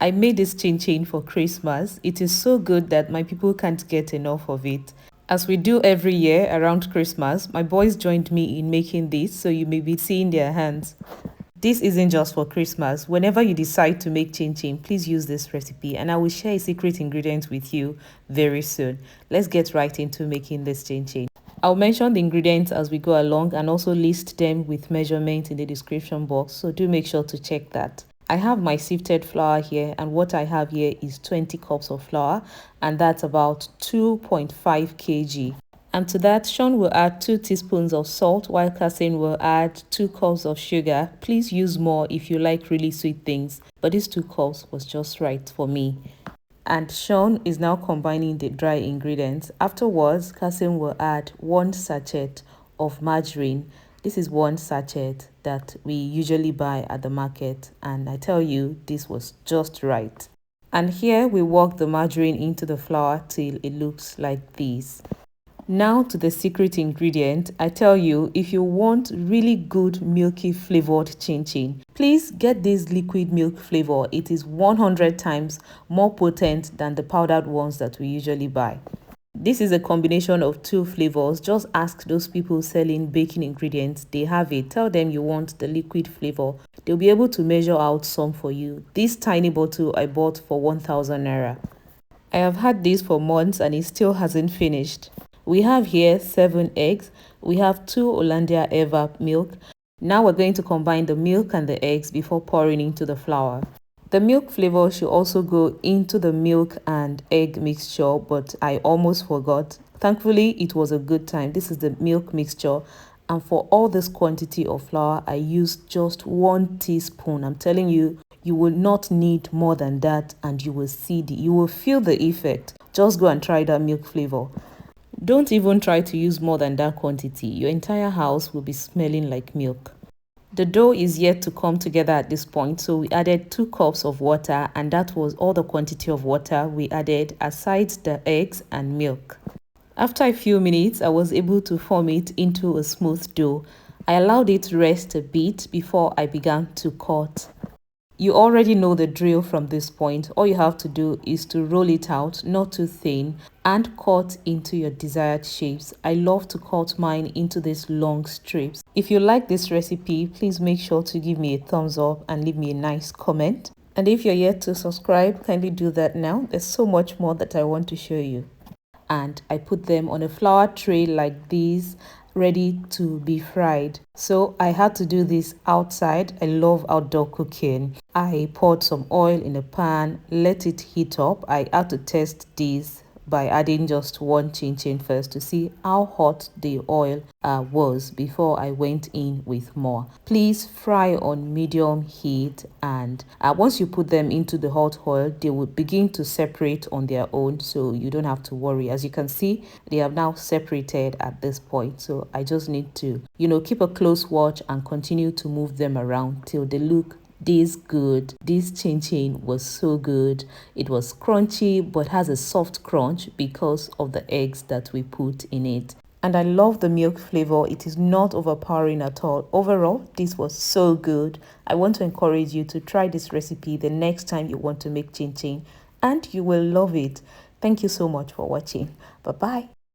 I made this chin-chin for Christmas. It is so good that my people can't get enough of it. As we do every year around Christmas, my boys joined me in making this, so you may be seeing their hands. This isn't just for Christmas. Whenever you decide to make chin-chin, please use this recipe and I will share a secret ingredient with you very soon. Let's get right into making this chin-chin. I'll mention the ingredients as we go along and also list them with measurement in the description box, so do make sure to check that. I have my sifted flour here, and what I have here is 20 cups of flour, and that's about 2.5 kg. And to that, Sean will add 2 teaspoons of salt, while Kasim will add 2 cups of sugar. Please use more if you like really sweet things, but these 2 cups was just right for me. And Sean is now combining the dry ingredients. Afterwards, Kasim will add 1 sachet of margarine. This is 1 sachet that we usually buy at the market, and I tell you, this was just right. And here we work the margarine into the flour till it looks like this. Now to the secret ingredient. I tell you, if you want really good milky flavored chin-chin, please get this liquid milk flavor. It is 100 times more potent than the powdered ones that we usually buy. This is a combination of 2 flavors. Just ask those people selling baking ingredients. They have it. Tell them you want the liquid flavor. They'll be able to measure out some for you. This tiny bottle I bought for 1,000 naira. I have had this for months and it still hasn't finished. We have here 7 eggs. We have 2 hollandia evap milk. Now we're going to combine the milk and the eggs before pouring into the flour. The milk flavor should also go into the milk and egg mixture, but I almost forgot. Thankfully, it was a good time. This is the milk mixture. And for all this quantity of flour, I used just 1 teaspoon. I'm telling you, you will not need more than that, and you will you will feel the effect. Just go and try that milk flavor. Don't even try to use more than that quantity. Your entire house will be smelling like milk. The dough is yet to come together at this point, so we added 2 cups of water, and that was all the quantity of water we added aside the eggs and milk. After a few minutes, I was able to form it into a smooth dough. I allowed it to rest a bit before I began to cut. You already know the drill from this point. All you have to do is to roll it out, not too thin, and cut into your desired shapes. I love to cut mine into these long strips. If you like this recipe, please make sure to give me a thumbs up and leave me a nice comment. And if you're yet to subscribe, kindly do that now. There's so much more that I want to show you. And I put them on a flour tray like this, ready to be fried. So I had to do this outside. I love outdoor cooking. I poured some oil in a pan, let it heat up. I had to test this by adding just 1 chin-chin first to see how hot the oil was before I went in with more. Please fry on medium heat, and once you put them into the hot oil, they will begin to separate on their own, so you don't have to worry. As you can see, they have now separated at this point, so I just need to keep a close watch and continue to move them around till they look this good. This chin-chin was so good. It was crunchy but has a soft crunch because of the eggs that we put in it. And I love the milk flavor. It is not overpowering at all. Overall, this was so good. I want to encourage you to try this recipe the next time you want to make chin-chin, and you will love it. Thank you so much for watching. Bye bye.